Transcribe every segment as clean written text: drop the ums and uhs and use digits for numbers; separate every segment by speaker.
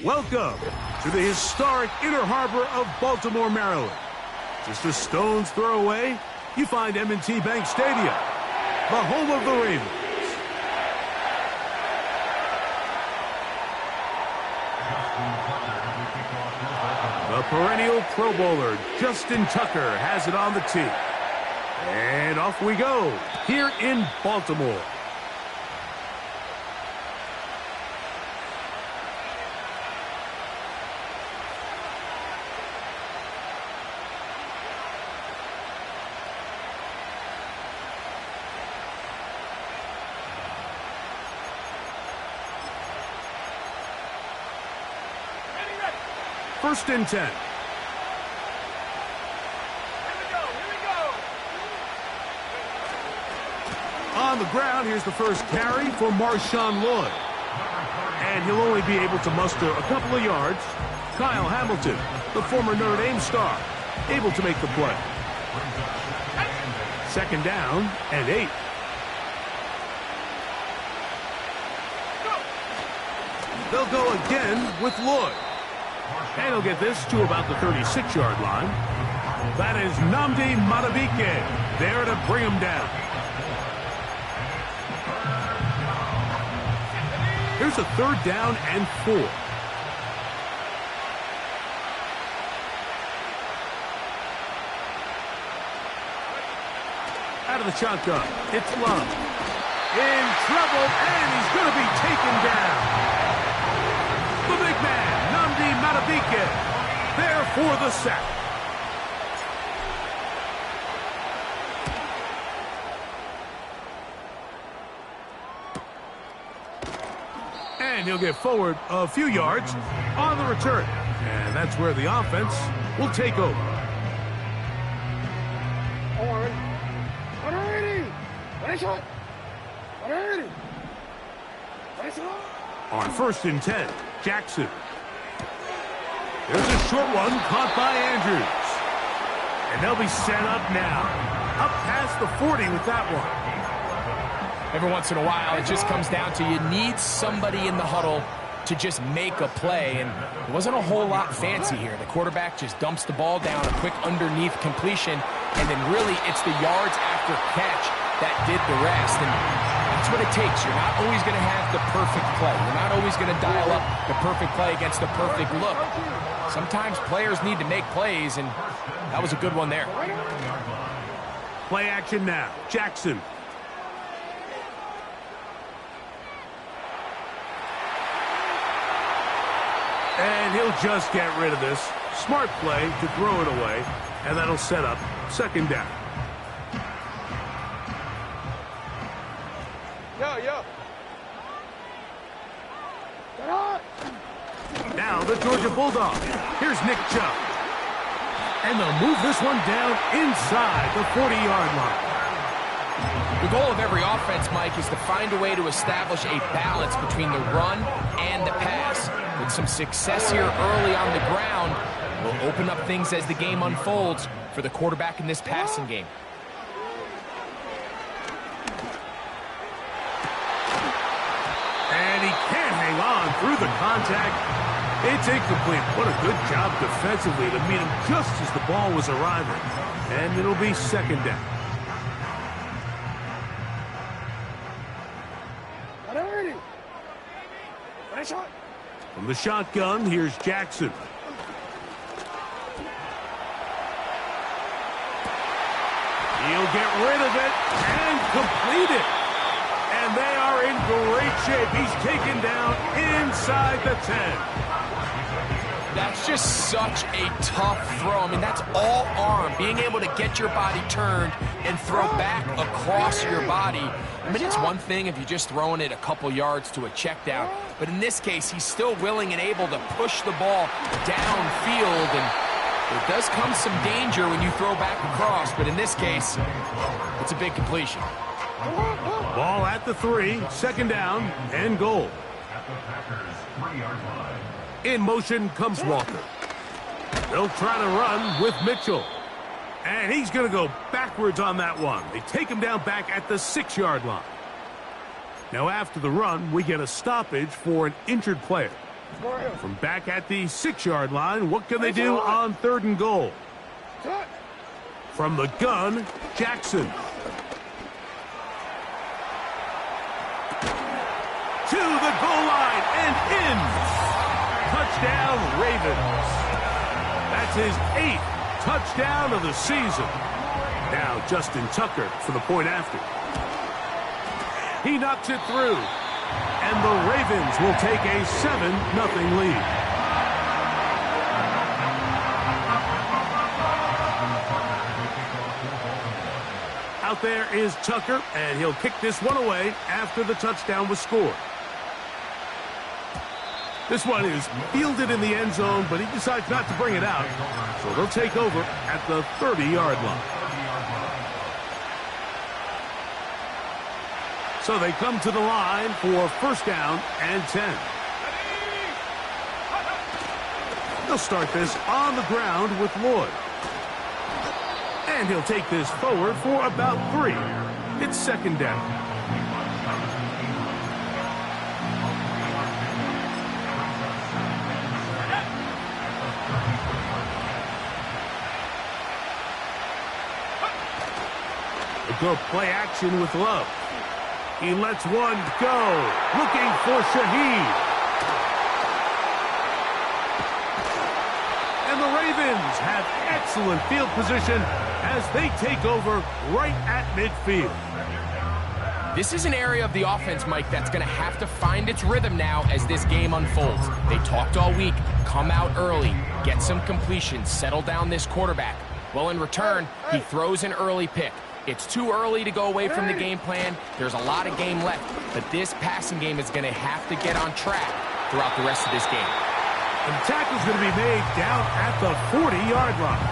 Speaker 1: Welcome to the historic Inner Harbor of Baltimore, Maryland. Just a stone's throw away, you find M&T Bank Stadium, the home of the Ravens. The perennial Pro Bowler, Justin Tucker, has it on the tee. And off we go, here in Baltimore. First and 10.
Speaker 2: Here we go.
Speaker 1: On the ground, here's the first carry for Marshawn Lloyd. And he'll only be able to muster a couple of yards. Kyle Hamilton, the former Notre Dame star, able to make the play. Second down and 8. They'll go again with Lloyd. And he'll get this to about the 36-yard line. That is Nnamdi Madubuike there to bring him down. Here's a third down and 4. Out of the shotgun, it's Love. In trouble, and he's going to be taken down. The big man, Nnamdi Madubuike, there for the sack. And he'll get forward a few yards on the return. And that's where the offense will take over. On first and 10, Jackson. There's a short one caught by Andrews. And they'll be set up now. Up past the 40 with that one.
Speaker 3: Every once in a while, it just comes down to you need somebody in the huddle to just make a play. And it wasn't a whole lot fancy here. The quarterback just dumps the ball down, a quick underneath completion, and then really it's the yards after catch that did the rest. And that's what it takes. You're not always going to have the perfect play. You're not always going to dial up the perfect play against the perfect look. Sometimes players need to make plays, and that was a good one there.
Speaker 1: Play action now. Jackson. And he'll just get rid of this. Smart play to throw it away, and that'll set up second down.
Speaker 2: Yo.
Speaker 1: Now the Georgia Bulldogs. Here's Nick Chubb. And they'll move this one down inside the 40-yard line.
Speaker 3: The goal of every offense, Mike, is to find a way to establish a balance between the run and the pass. With some success here early on the ground, will open up things as the game unfolds for the quarterback in this passing game.
Speaker 1: And he can't hang on through the contact. It's incomplete. What a good job defensively to meet him just as the ball was arriving. And it'll be second down. From the shotgun, here's Jackson. He'll get rid of it and complete it. And they are in great shape. He's taken down inside the 10.
Speaker 3: That's just such a tough throw. I mean, that's all arm. Being able to get your body turned and throw back across your body. I mean, it's one thing if you're just throwing it a couple yards to a check down. But in this case, he's still willing and able to push the ball downfield. And there does come some danger when you throw back across. But in this case, it's a big completion.
Speaker 1: Ball at the 3, second down and goal. In motion comes Walker. They'll try to run with Mitchell. And he's going to go backwards on that one. They take him down back at the 6-yard line. Now after the run, we get a stoppage for an injured player. From back at the 6-yard line, what can they do on 3rd and goal? From the gun, Jackson. To the goal line and in. Touchdown, Ravens. That's his 8th touchdown of the season. Now Justin Tucker for the point after. He knocks it through. And the Ravens will take a 7-0 lead. Out there is Tucker, and he'll kick this one away after the touchdown was scored. This one is fielded in the end zone, but he decides not to bring it out. So they'll take over at the 30-yard line. So they come to the line for 1st down and 10. They'll start this on the ground with Lloyd. And he'll take this forward for about 3. It's 2nd down. They'll go play action with Love. He lets one go, looking for Shaheed. And the Ravens have excellent field position as they take over right at midfield.
Speaker 3: This is an area of the offense, Mike, that's going to have to find its rhythm now as this game unfolds. They talked all week, come out early, get some completions, settle down this quarterback. Well, in return, he throws an early pick. It's too early to go away from the game plan. There's a lot of game left, but this passing game is going to have to get on track throughout the rest of this game.
Speaker 1: And the tackle's going to be made down at the 40-yard line.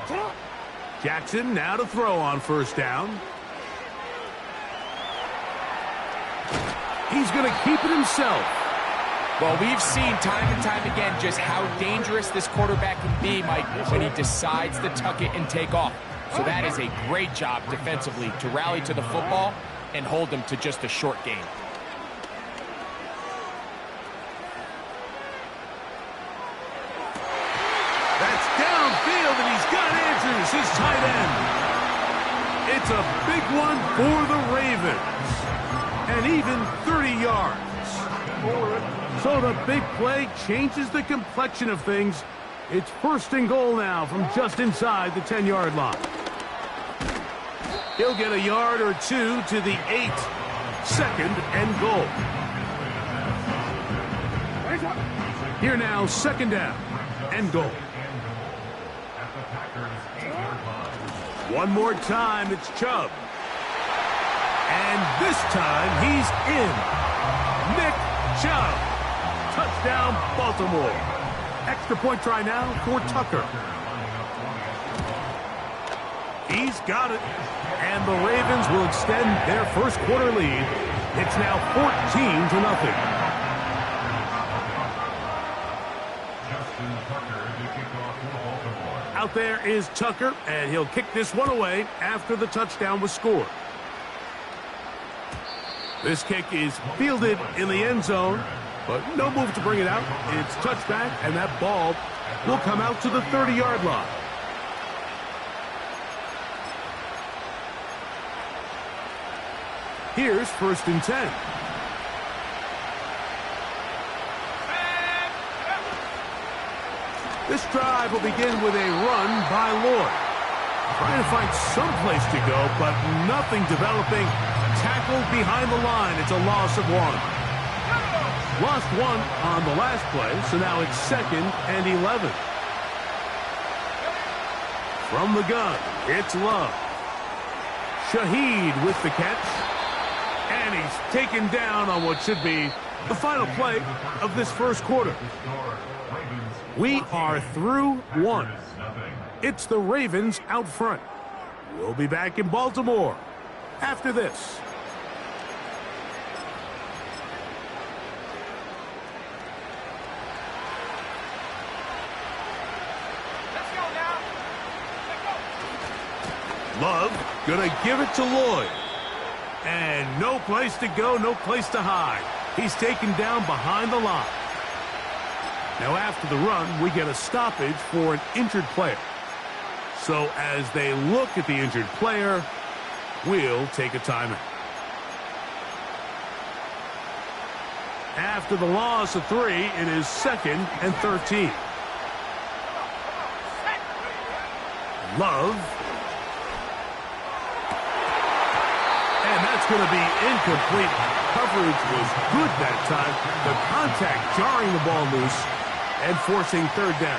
Speaker 2: Middle.
Speaker 1: Jackson now to throw on 1st down. He's going to keep it himself.
Speaker 3: Well, we've seen time and time again just how dangerous this quarterback can be, Mike, when he decides to tuck it and take off. So that is a great job defensively to rally to the football and hold them to just a short game.
Speaker 1: That's downfield, and he's got Andrews, his tight end. It's a big one for the Ravens. And even 30 yards. So the big play changes the complexion of things. It's 1st and goal now from just inside the 10-yard line. He'll get a yard or 2 to the 8. 2nd and goal. Here now, 2nd down and goal. One more time, it's Chubb. And this time, he's in. Nick Chubb. Touchdown, Baltimore. Extra point try now for Tucker. He's got it. And the Ravens will extend their 1st quarter lead. It's now 14-0. Out there is Tucker, and he'll kick this one away after the touchdown was scored. This kick is fielded in the end zone, but no move to bring it out. It's touchback, and that ball will come out to the 30-yard line. Here's 1st and 10. This drive will begin with a run by Lloyd. Trying to find some place to go, but nothing developing. Tackled behind the line. It's a loss of 1. Lost 1 on the last play, so now it's 2nd and 11. From the gun, it's Love. Shaheed with the catch. And he's taken down on what should be the final play of this 1st quarter. We are through 1. It's the Ravens out front. We'll be back in Baltimore after this. Love gonna give it to Lloyd. And And no place to go, no place to hide. He's taken down behind the line. Now after the run, we get a stoppage for an injured player. So as they look at the injured player, we'll take a timeout. After the loss of 3, it is 2nd and 13. Love. And that's going to be incomplete. Coverage was good that time. The contact jarring the ball loose and forcing 3rd down.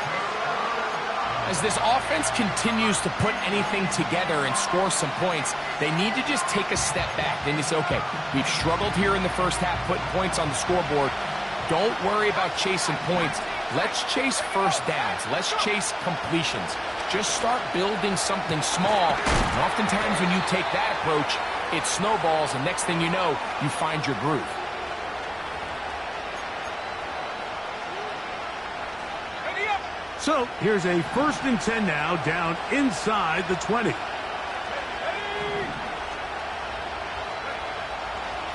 Speaker 3: As this offense continues to put anything together and score some points, they need to just take a step back. Then you say, okay, we've struggled here in the first half, putting points on the scoreboard. Don't worry about chasing points. Let's chase first downs. Let's chase completions. Just start building something small. And oftentimes when you take that approach, it snowballs, and next thing you know, you find your groove.
Speaker 1: So here's a 1st and 10 now, down inside the 20.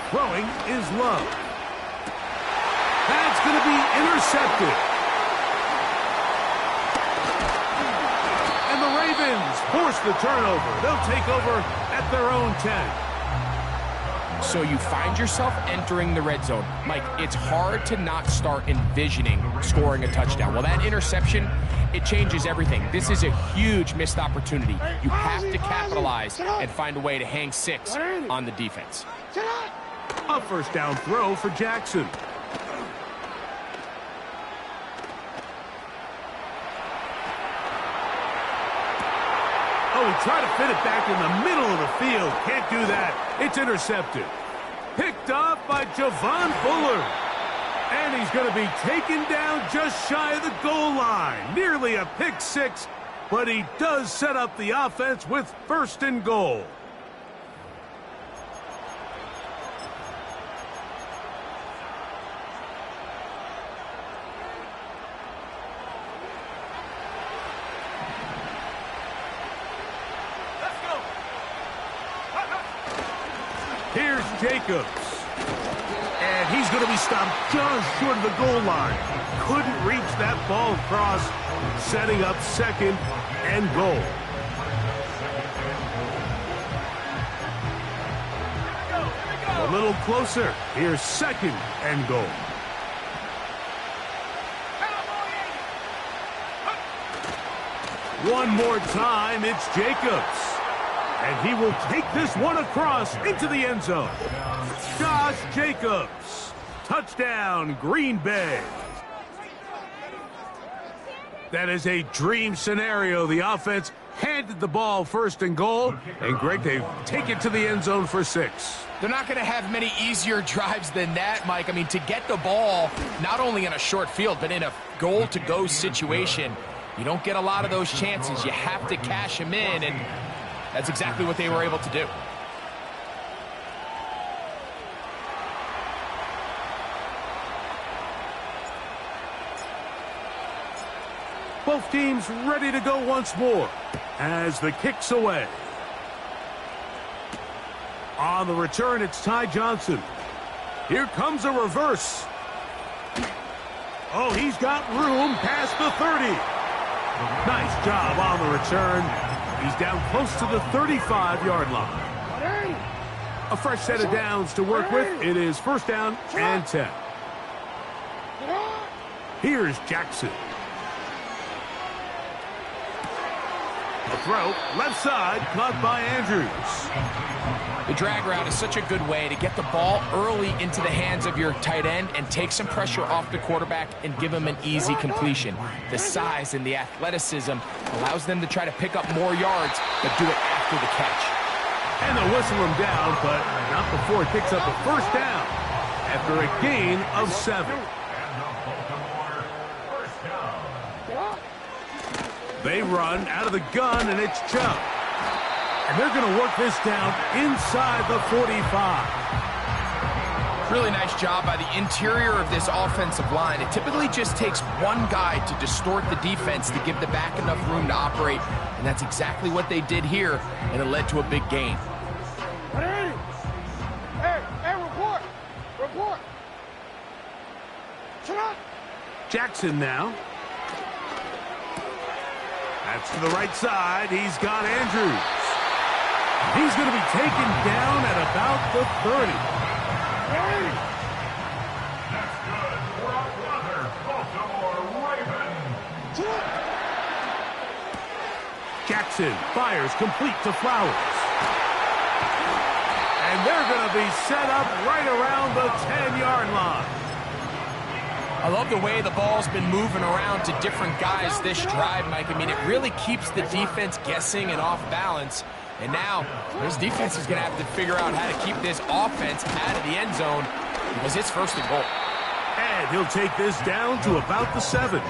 Speaker 1: Throwing is Love. That's going to be intercepted. And the Ravens force the turnover. They'll take over at their own 10.
Speaker 3: So you find yourself entering the red zone. Mike, it's hard to not start envisioning scoring a touchdown. Well, that interception, it changes everything. This is a huge missed opportunity. You have to capitalize and find a way to hang 6 on the defense.
Speaker 1: A 1st down throw for Jackson. Oh, he tried to fit it back in the middle of the field. Can't do that. It's intercepted. Picked off by Javon Fuller. And he's going to be taken down just shy of the goal line. Nearly a pick 6, but he does set up the offense with 1st and goal. Here's Jacobs. And he's going to be stopped just short of the goal line. Couldn't reach that ball across, setting up 2nd and goal. A little closer. Here's 2nd and goal. One more time, it's Jacobs. And he will take this one across into the end zone. Josh Jacobs. Touchdown, Green Bay. That is a dream scenario. The offense handed the ball 1st and goal. And, Greg, they take it to the end zone for 6.
Speaker 3: They're not going to have many easier drives than that, Mike. I mean, to get the ball, not only in a short field, but in a goal-to-go situation, you don't get a lot of those chances. You have to cash them in, and that's exactly what they were able to do.
Speaker 1: Both teams ready to go once more as the kick's away. On the return, it's Ty Johnson. Here comes a reverse. Oh, he's got room past the 30. Nice job on the return. He's down close to the 35-yard line. A fresh set of downs to work with. It is 1st down and 10. Here's Jackson. A throw, left side, caught by Andrews.
Speaker 3: The drag route is such a good way to get the ball early into the hands of your tight end and take some pressure off the quarterback and give him an easy completion. The size and the athleticism allows them to try to pick up more yards, but do it after the catch.
Speaker 1: And they'll whistle him down, but not before he picks up a 1st down after a gain of 7. They run out of the gun, and it's Chubb. And they're going to work this down inside the 45.
Speaker 3: Really nice job by the interior of this offensive line. It typically just takes one guy to distort the defense to give the back enough room to operate, and that's exactly what they did here, and it led to a big gain.
Speaker 1: Jackson now. That's to the right side. He's got Andrews. He's going to be taken down at about the 30.
Speaker 2: That's good for another Baltimore Ravens.
Speaker 1: Jackson fires complete to Flowers. And they're going to be set up right around the 10-yard line.
Speaker 3: I love the way the ball's been moving around to different guys this drive, Mike. I mean, it really keeps the defense guessing and off balance. And now, this defense is going to have to figure out how to keep this offense out of the end zone because it's first and goal.
Speaker 1: And he'll take this down to about the 7.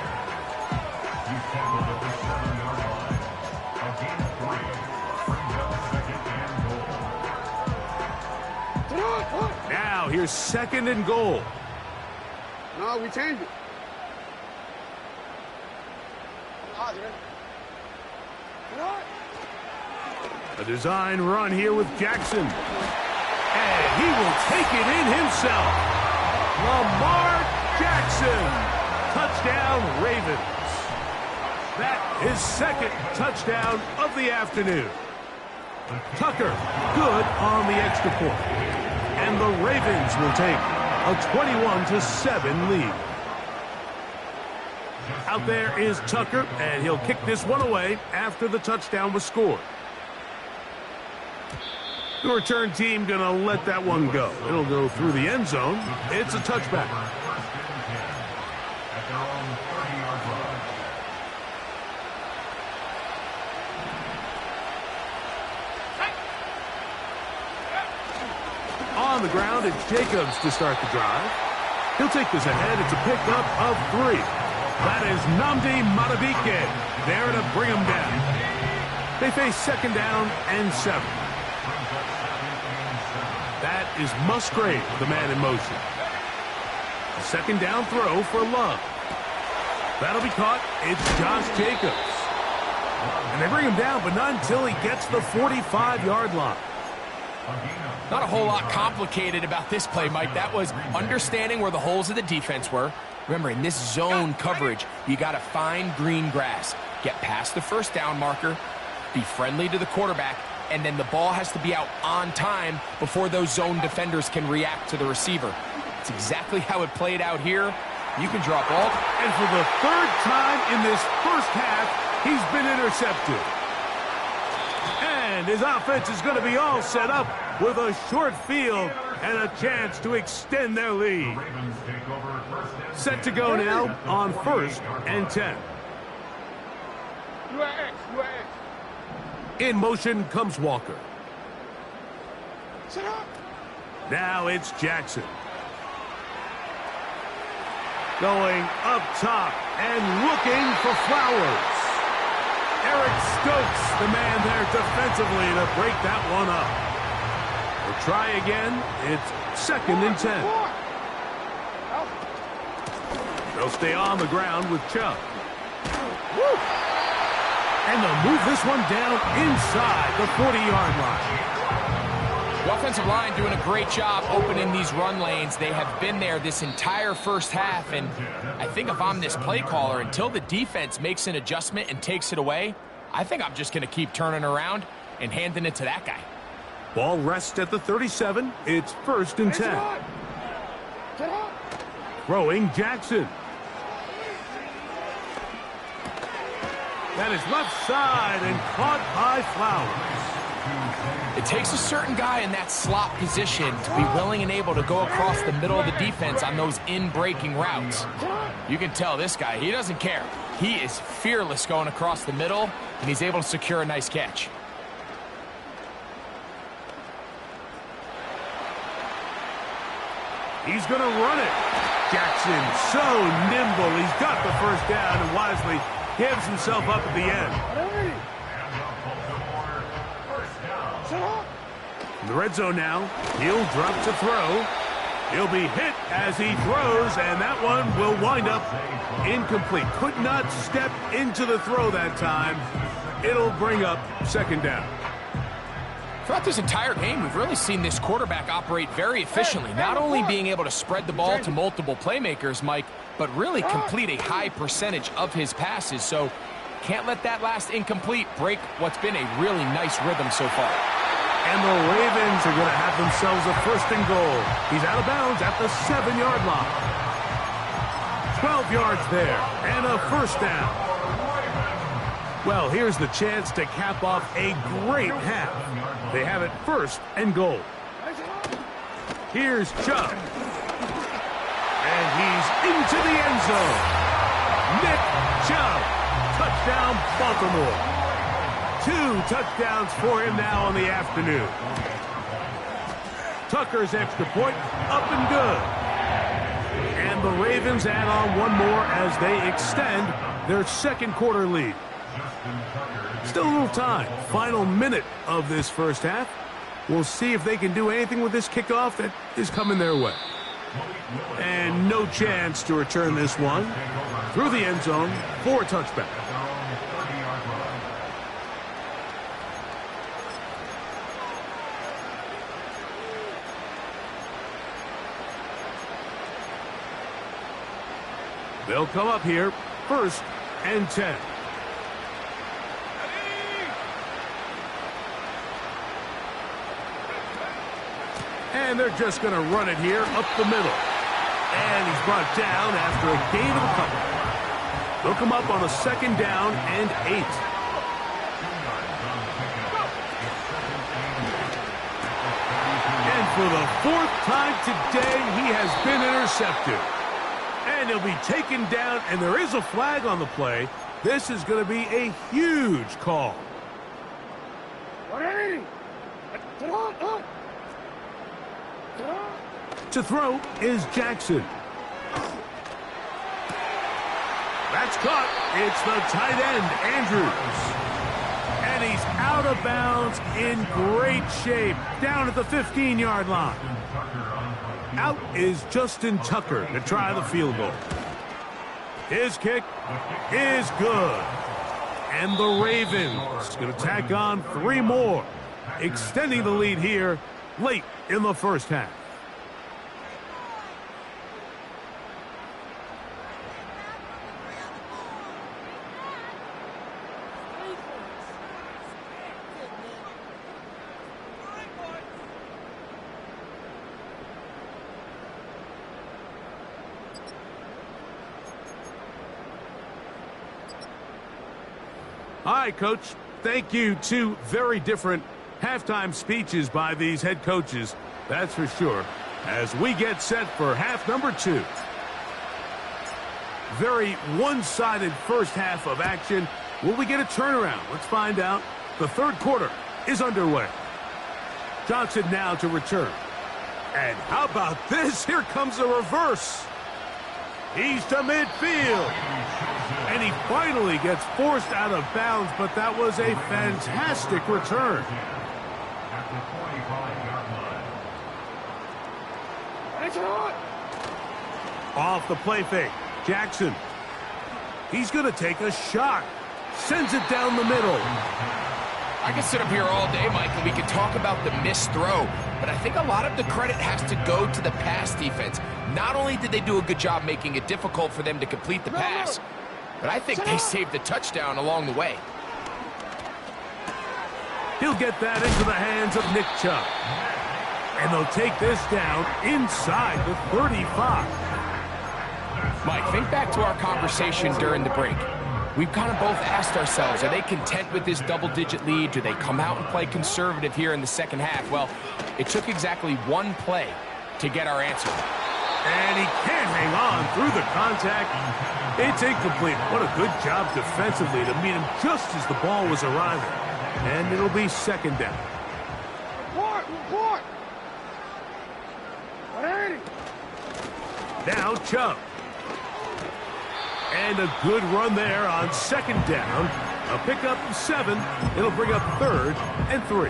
Speaker 1: Now, here's 2nd and goal.
Speaker 4: No, we changed it.
Speaker 1: A design run here with Jackson. And he will take it in himself. Jlamar Jackson. Touchdown, Ravens. That is 2nd touchdown of the afternoon. Tucker, good on the extra point. And the Ravens will take a 21-7 lead. Out there is Tucker, and he'll kick this one away after the touchdown was scored. The return team going to let that one go. It'll go through the end zone. It's a touchback. On the ground, it's Jacobs to start the drive. He'll take this ahead. It's a pickup of 3. That is Nnamdi Madubuike there to bring him down. They face 2nd down and 7. That is Musgrave, the man in motion. A 2nd down throw for Love. That'll be caught. It's Josh Jacobs. And they bring him down, but not until he gets the 45-yard line.
Speaker 3: Not a whole lot complicated about this play, Mike. That was understanding where the holes of the defense were. Remember, in this zone coverage, you got to find green grass. Get past the 1st down marker, be friendly to the quarterback, and then the ball has to be out on time before those zone defenders can react to the receiver. It's exactly how it played out here. You can drop all.
Speaker 1: And for the 3rd time in this first half, he's been intercepted. And his offense is going to be all set up with a short field and a chance to extend their lead. Set to go now on 1st and 10. In motion comes Walker. Now it's Jackson. Going up top and looking for Flowers. Eric Stokes, the man there defensively to break that one up. We'll try again. It's 2nd and 10. They'll stay on the ground with Chubb. And they'll move this one down inside the 40-yard line.
Speaker 3: The offensive line doing a great job opening these run lanes. They have been there this entire first half, and I think if I'm this play caller, until the defense makes an adjustment and takes it away, I think I'm just going to keep turning around and handing it to that guy.
Speaker 1: Ball rests at the 37. It's 1st and 10. Throwing Jackson. That is left side and caught by Flowers.
Speaker 3: It takes a certain guy in that slot position to be willing and able to go across the middle of the defense on those in-breaking routes. You can tell this guy, he doesn't care. He is fearless going across the middle, and he's able to secure a nice catch.
Speaker 1: He's going to run it. Jackson, so nimble. He's got the 1st down and wisely gives himself up at the end. In the red zone now, he'll drop to throw. He'll be hit as he throws, and that one will wind up incomplete. Could not step into the throw that time. It'll bring up 2nd down.
Speaker 3: Throughout this entire game, we've really seen this quarterback operate very efficiently, not only being able to spread the ball to multiple playmakers, Mike, but really complete a high percentage of his passes. So can't let that last incomplete break what's been a really nice rhythm so far.
Speaker 1: And the Ravens are going to have themselves a 1st and goal. He's out of bounds at the 7-yard line. 12 yards there, and a 1st down. Well, here's the chance to cap off a great half. They have it 1st and goal. Here's Chubb. And he's into the end zone. Nick Chubb. Touchdown, Baltimore. 2 touchdowns for him now on the afternoon. Tucker's extra point up and good. And the Ravens add on one more as they extend their 2nd quarter lead. Still a little time. Final minute of this 1st half. We'll see if they can do anything with this kickoff that is coming their way. And no chance to return this one through the end zone for a touchback. They'll come up here, 1st and 10. And they're just going to run it here up the middle. And he's brought down after a gain of a couple. They'll come up on a 2nd down and 8. And for the 4th time today, he has been intercepted. And he'll be taken down, and there is a flag on the play. This is going to be a huge call. To throw is Jackson. That's caught. It's the tight end, Andrews. And he's out of bounds in great shape, down at the 15-yard line. Out is Justin Tucker to try the field goal. His kick is good. And the Ravens going to tack on 3 more, extending the lead here late in the 1st half. All right, Coach, thank you. 2 very different halftime speeches by these head coaches, that's for sure, as we get set for half number 2. Very one-sided 1st half of action. Will we get a turnaround? Let's find out. The 3rd quarter is underway. Johnson now to return. And how about this? Here comes a reverse. He's to midfield. And he finally gets forced out of bounds, but that was a fantastic return. Off the play fake, Jackson. He's going to take a shot. Sends it down the middle.
Speaker 3: I could sit up here all day, Mike, and we could talk about the missed throw, but I think a lot of the credit has to go to the pass defense. Not only did they do a good job making it difficult for them to complete the pass, but I think they saved the touchdown along the way.
Speaker 1: He'll get that into the hands of Nick Chubb. And they'll take this down inside the 35.
Speaker 3: Mike, think back to our conversation during the break. We've kind of both asked ourselves, are they content with this double-digit lead? Do they come out and play conservative here in the 2nd half? Well, it took exactly 1 play to get our answer.
Speaker 1: And he can't hang on through the contact. It's incomplete. What a good job defensively to meet him just as the ball was arriving. And it'll be 2nd down.
Speaker 4: Report!
Speaker 1: Now Chubb. And a good run there on 2nd down. A pickup of 7. It'll bring up 3rd and 3.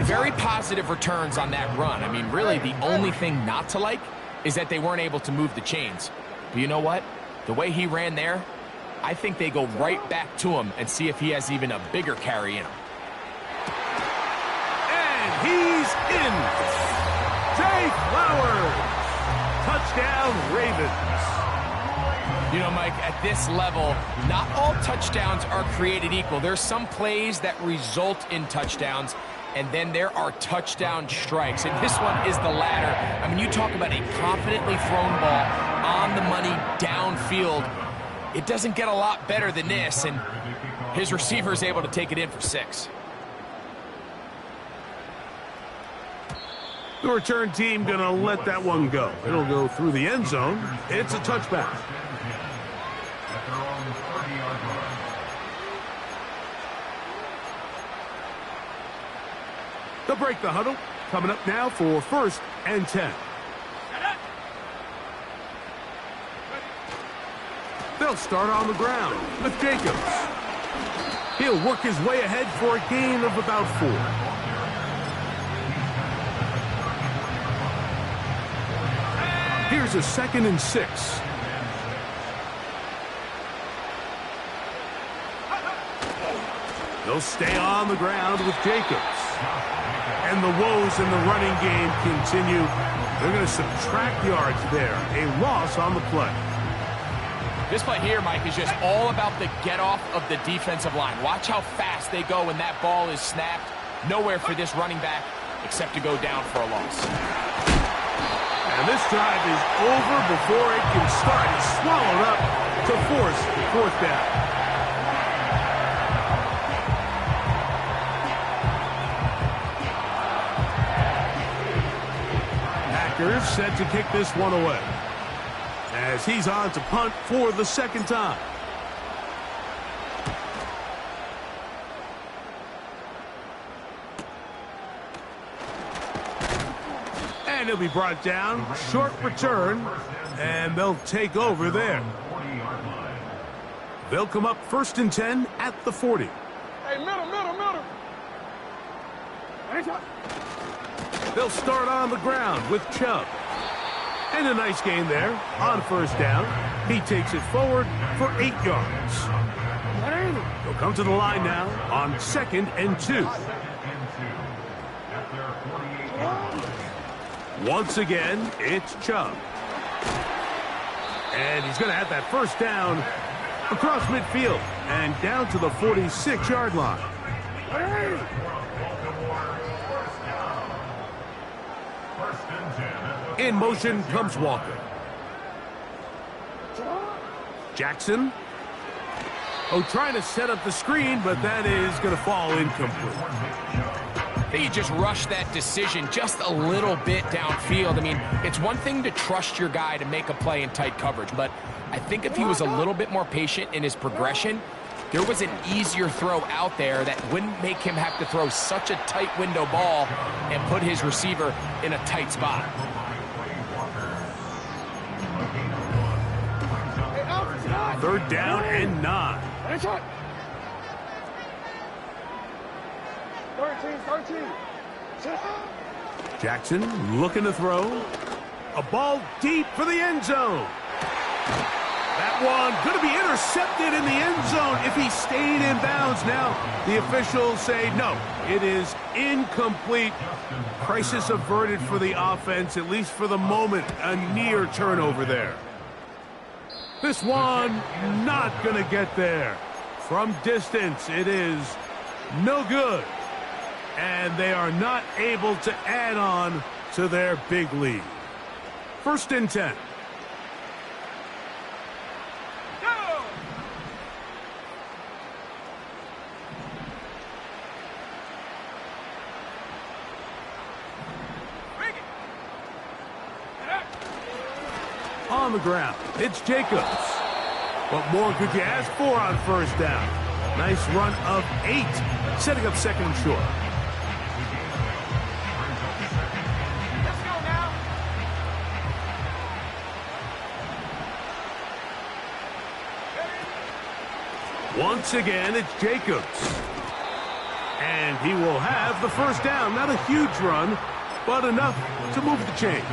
Speaker 3: Very positive returns on that run. I mean, really, the only thing not to like is that they weren't able to move the chains. But you know what? The way he ran there, I think they go right back to him and see if he has even a bigger carry in him.
Speaker 1: he's in. Zay Flowers. Touchdown, Ravens.
Speaker 3: You know, Mike, at this level, not all touchdowns are created equal. There's some plays that result in touchdowns, and then there are touchdown strikes. And this one is the latter. I mean, you talk about a confidently thrown ball on the money downfield. It doesn't get a lot better than this, and his receiver is able to take it in for 6.
Speaker 1: The return team going to let that one go. It'll go through the end zone. It's a touchback. They'll break the huddle. Coming up now for 1st and 10. They'll start on the ground with Jacobs. He'll work his way ahead for a gain of about 4. Here's a 2nd and 6. They'll stay on the ground with Jacobs. And the woes in the running game continue. They're going to subtract yards there. A loss on the play.
Speaker 3: This play here, Mike, is just all about the get-off of the defensive line. Watch how fast they go when that ball is snapped. Nowhere for this running back except to go down for a loss.
Speaker 1: And this drive is over before it can start. It's swallowed up to force 4th down. Packers set to kick this one away, as he's on to punt for the 2nd time. And he'll be brought down. Short return, and they'll take over there. They'll come up 1st and 10 at the 40.
Speaker 4: Hey, middle.
Speaker 1: They'll start on the ground with Chubb. And a nice gain there on 1st down. He takes it forward for 8 yards. He'll come to the line now on 2nd and 2. Once again, it's Chubb. And he's going to have that 1st down across midfield and down to the 46-yard line. In motion comes Walker. Jackson. Oh, trying to set up the screen, but that is going to fall incomplete.
Speaker 3: I think he just rushed that decision just a little bit downfield. I mean, it's one thing to trust your guy to make a play in tight coverage, but I think if he was a little bit more patient in his progression, there was an easier throw out there that wouldn't make him have to throw such a tight window ball and put his receiver in a tight spot.
Speaker 1: Third down and 9.
Speaker 4: 13.
Speaker 1: Jackson looking to throw. A ball deep for the end zone. That one going to be intercepted in the end zone if he stayed in bounds. Now the officials say no, it is incomplete. Crisis averted for the offense, at least for the moment. A near turnover there. This one not going to get there. From distance, it is no good. And they are not able to add on to their big lead. 1st and 10. On the ground, it's Jacobs. What more could you ask for on 1st down? Nice run of 8, setting up 2nd and short.
Speaker 4: Let's go now.
Speaker 1: Once again, it's Jacobs. And he will have the 1st down. Not a huge run, but enough to move the chains.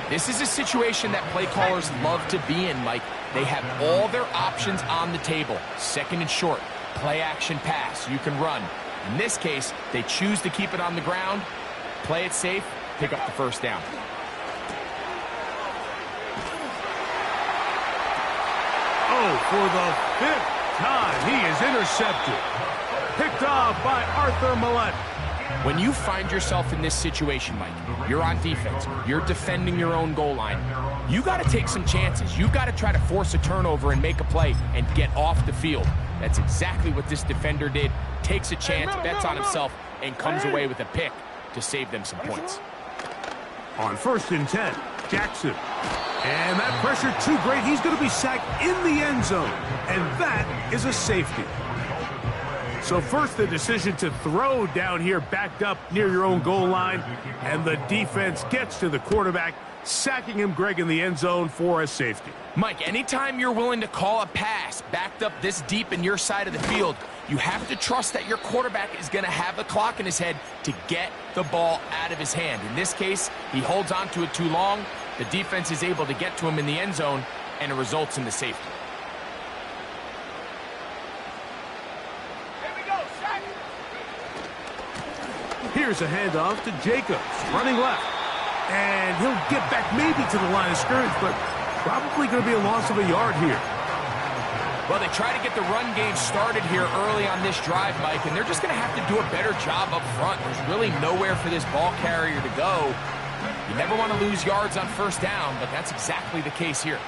Speaker 3: This is a situation that play callers love to be in, Mike. They have all their options on the table. 2nd and short, play action pass. You can run. In this case, they choose to keep it on the ground, play it safe, pick up the first down.
Speaker 1: Oh, for the 5th time, he is intercepted. Picked off by Arthur Millette.
Speaker 3: When you find yourself in this situation, Mike, you're on defense, you're defending your own goal line, you got to take some chances. You got to try to force a turnover and make a play and get off the field. That's exactly what this defender did. Takes a chance, bets on himself, and comes away with a pick to save them some points.
Speaker 1: On 1st and 10, Jackson. And that pressure too great. He's going to be sacked in the end zone. And that is a safety. So first the decision to throw down here backed up near your own goal line. And the defense gets to the quarterback, sacking him, Greg, in the end zone for a safety.
Speaker 3: Mike, anytime you're willing to call a pass backed up this deep in your side of the field, you have to trust that your quarterback is going to have the clock in his head to get the ball out of his hand. In this case, he holds on to it too long. The defense is able to get to him in the end zone, and it results in the safety.
Speaker 4: Here we go, sack.
Speaker 1: Here's a handoff to Jacobs, running left. And he'll get back maybe to the line of scrimmage, but probably going to be a loss of a yard here.
Speaker 3: Well, they try to get the run game started here early on this drive, Mike, and they're just going to have to do a better job up front. There's really nowhere for this ball carrier to go. You never want to lose yards on 1st down, but that's exactly the case here.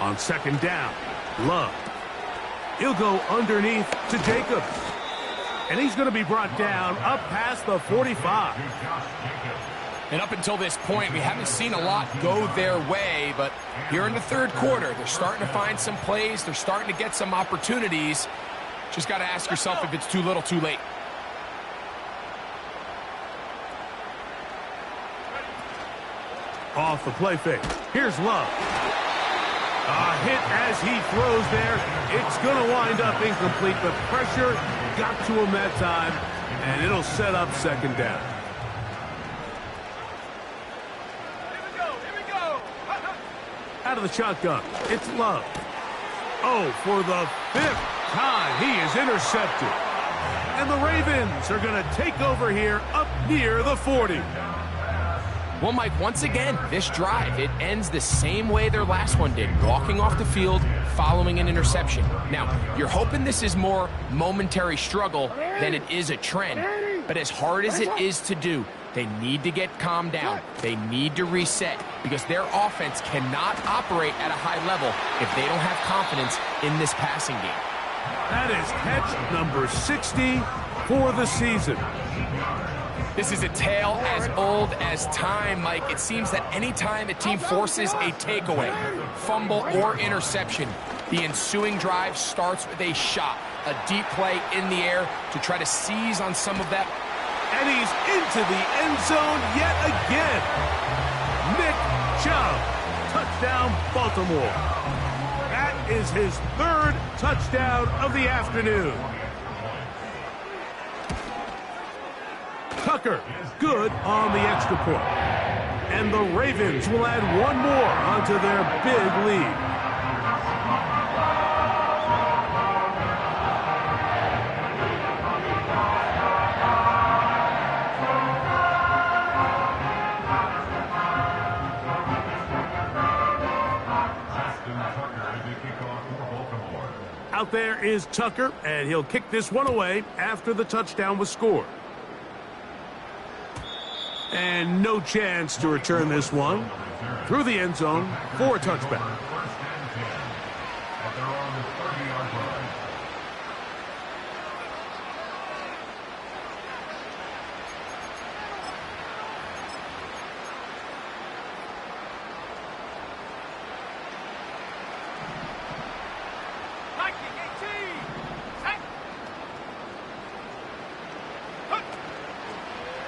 Speaker 1: On 2nd down, Love. He'll go underneath to Jacobs. And he's going to be brought down up past the 45.
Speaker 3: And up until this point, we haven't seen a lot go their way, but here in the 3rd quarter, they're starting to find some plays. They're starting to get some opportunities. Just got to ask yourself if it's too little, too late.
Speaker 1: Off the play fake. Here's Love. A hit as he throws there. It's going to wind up incomplete. The pressure got to him that time, and it'll set up 2nd down.
Speaker 4: Here we go.
Speaker 1: Out of the shotgun, it's Love. Oh, for the 5th time, he is intercepted. And the Ravens are going to take over here up near the 40.
Speaker 3: Well, Mike, once again, this drive, it ends the same way their last one did, walking off the field, following an interception. Now, you're hoping this is more momentary struggle than it is a trend, but as hard as it is to do, they need to get calmed down. They need to reset because their offense cannot operate at a high level if they don't have confidence in this passing game.
Speaker 1: That is catch number 60 for the season.
Speaker 3: This is a tale as old as time, Mike. It seems that anytime a team forces a takeaway, fumble, or interception, the ensuing drive starts with a shot, a deep play in the air to try to seize on some of that.
Speaker 1: And he's into the end zone yet again. Nick Chubb, touchdown Baltimore. That is his 3rd touchdown of the afternoon. Tucker, good on the extra point. And the Ravens will add one more onto their big lead. Out there is Tucker, and he'll kick this one away after the touchdown was scored. And no chance to return this one through the end zone for a touchback.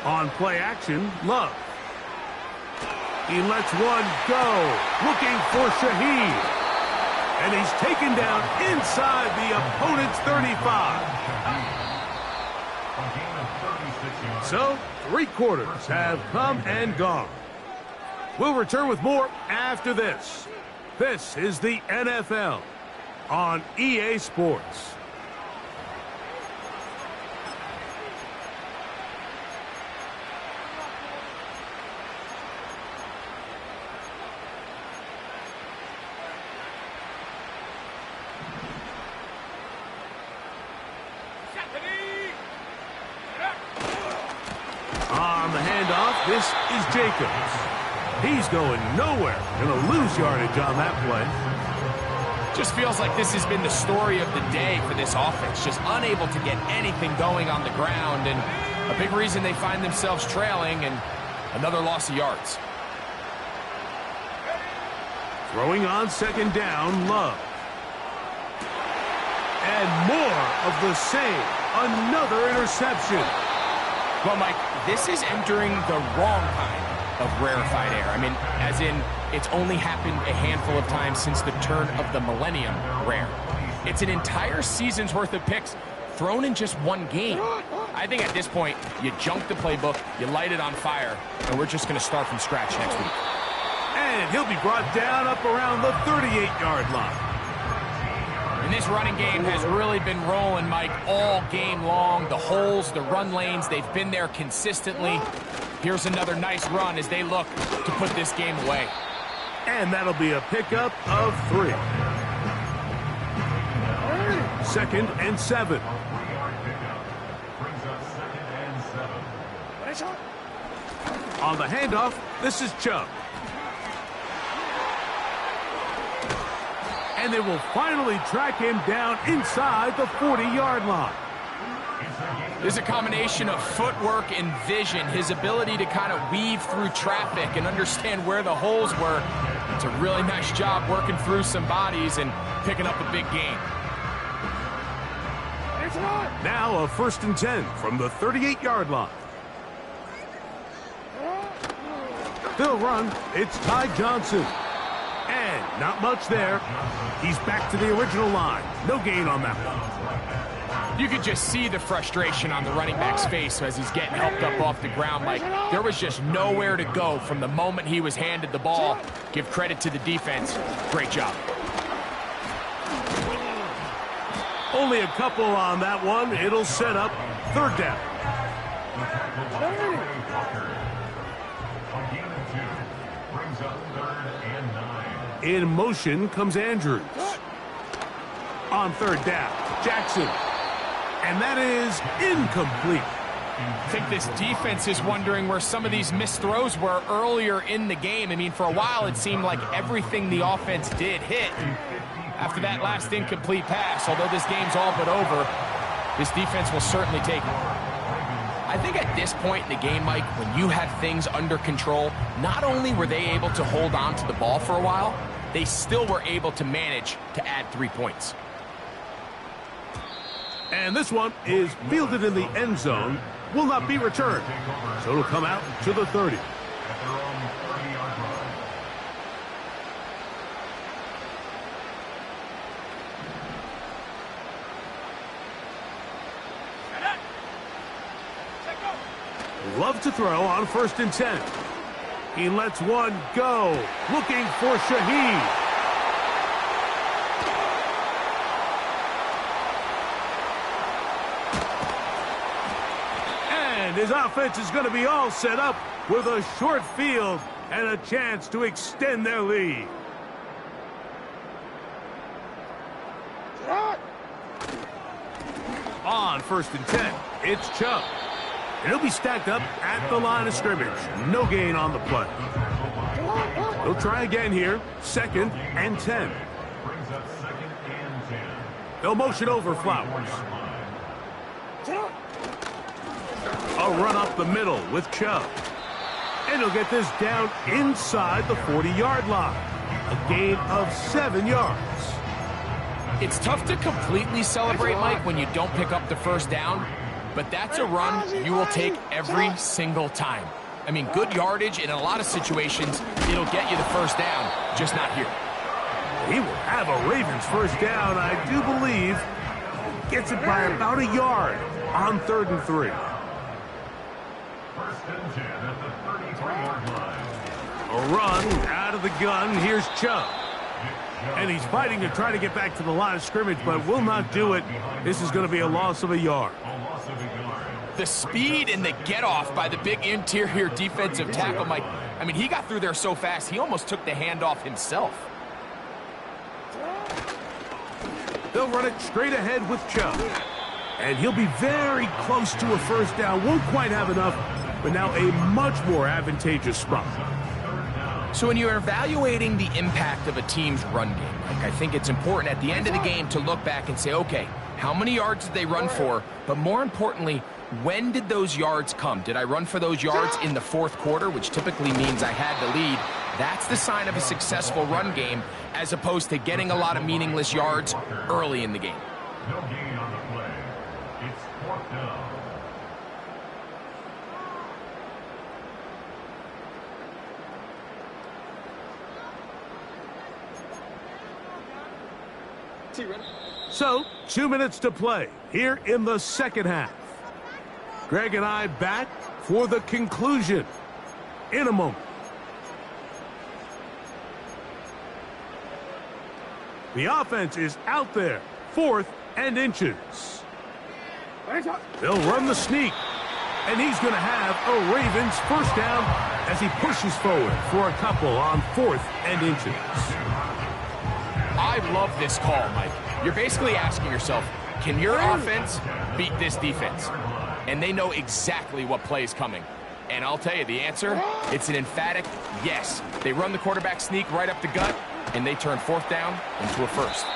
Speaker 1: On play action, Love. He lets one go, looking for Shaheed. And he's taken down inside the opponent's 35. So, 3 quarters have come and gone. We'll return with more after this. This is the NFL on EA Sports. On the handoff, this is Jacobs. He's going nowhere. Going to lose yardage on that play.
Speaker 3: Just feels like this has been the story of the day for this offense. Just unable to get anything going on the ground, and a big reason they find themselves trailing, and another loss of yards.
Speaker 1: Throwing on second down, Love. And more of the same. Another interception.
Speaker 3: Well, Mike, this is entering the wrong kind of rarefied air. I mean, as in, it's only happened a handful of times since the turn of the millennium rare. It's an entire season's worth of picks thrown in just one game. I think at this point, you junk the playbook, you light it on fire, and we're just going to start from scratch next week.
Speaker 1: And he'll be brought down up around the 38-yard line.
Speaker 3: And this running game has really been rolling, Mike, all game long. The holes, the run lanes, they've been there consistently. Here's another nice run as they look to put this game away.
Speaker 1: And that'll be a pickup of 3. 2nd and 7. On the handoff, this is Chubb. And they will finally track him down inside the 40-yard line.
Speaker 3: There's a combination of footwork and vision, his ability to kind of weave through traffic and understand where the holes were. It's a really nice job working through some bodies and picking up a big gain.
Speaker 1: Now a 1st and 10 from the 38-yard line. They'll run. It's Ty Johnson. And not much there. He's back to the original line. No gain on that one.
Speaker 3: You could just see the frustration on the running back's face as he's getting helped up off the ground. Like, there was just nowhere to go from the moment he was handed the ball. Give credit to the defense. Great job.
Speaker 1: Only a couple on that one. It'll set up 3rd down. In motion comes Andrews. On 3rd down, Jackson. And that is incomplete.
Speaker 3: I think this defense is wondering where some of these missed throws were earlier in the game. I mean, for a while, it seemed like everything the offense did hit. And after that last incomplete pass, although this game's all but over, this defense will certainly take it. I think at this point in the game, Mike, when you have things under control, not only were they able to hold on to the ball for a while, they still were able to manage to add 3 points.
Speaker 1: And this one is fielded in the end zone, will not be returned. So it'll come out to the 30. Love to throw on 1st and 10. He lets one go, looking for Shaheed. And his offense is going to be all set up with a short field and a chance to extend their lead. On 1st and 10, it's Chubb. And he'll be stacked up at the line of scrimmage. No gain on the play. They'll try again here. 2nd and 10. They'll motion over Flowers. A run up the middle with Chubb. And he'll get this down inside the 40-yard line. A gain of 7 yards.
Speaker 3: It's tough to completely celebrate, Mike, when you don't pick up the 1st down. But that's a run you will take every single time. I mean, good yardage, and in a lot of situations, it'll get you the 1st down, just not here.
Speaker 1: He will have a Ravens 1st down, I do believe. Gets it by about a yard on 3rd and 3.
Speaker 2: 1st and 10 at the 33-yard line.
Speaker 1: A run out of the gun. Here's Chubb. And he's fighting to try to get back to the line of scrimmage, but will not do it. This is going to be a loss of a yard.
Speaker 3: The speed and the get-off by the big interior defensive tackle, Mike. I mean, he got through there so fast, he almost took the handoff himself.
Speaker 1: They'll run it straight ahead with Chubb. And he'll be very close to a 1st down. Won't quite have enough, but now a much more advantageous spot.
Speaker 3: So when you're evaluating the impact of a team's run game, like, I think it's important at the end of the game to look back and say, okay, how many yards did they run for? But more importantly, when did those yards come? Did I run for those yards in the fourth quarter, which typically means I had the lead? That's the sign of a successful run game, as opposed to getting a lot of meaningless yards early in the game.
Speaker 2: No gain on the play. It's fourth down.
Speaker 1: So, 2 minutes to play here in the second half. Greg and I back for the conclusion in a moment. The offense is out there, 4th and inches. They'll run the sneak, and he's going to have a Ravens first down as he pushes forward for a couple on 4th and inches.
Speaker 3: I love this call, Mike. You're basically asking yourself, can your offense beat this defense? And they know exactly what play is coming. And I'll tell you the answer, it's an emphatic yes. They run the quarterback sneak right up the gut, and they turn 4th down into a first.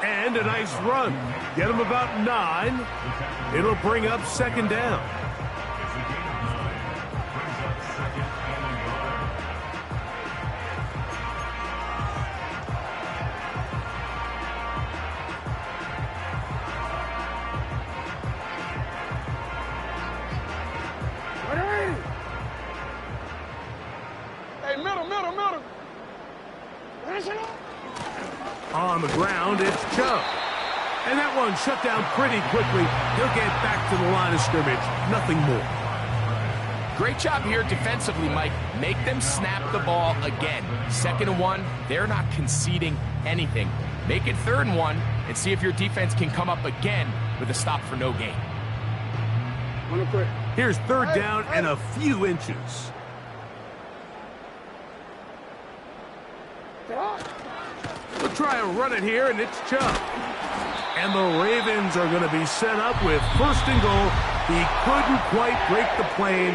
Speaker 1: And a nice run. Get him about 9. It'll bring up 2nd down. On the ground, it's Chubb. And that one shut down pretty quickly. He'll get back to the line of scrimmage. Nothing more.
Speaker 3: Great job here defensively, Mike. Make them snap the ball again. 2nd and 1, they're not conceding anything. Make it 3rd and 1 and see if your defense can come up again with a stop for no gain.
Speaker 1: Here's 3rd down and a few inches. We'll try and run it here, and it's Chubb. And the Ravens are going to be set up with 1st and goal. He couldn't quite break the plane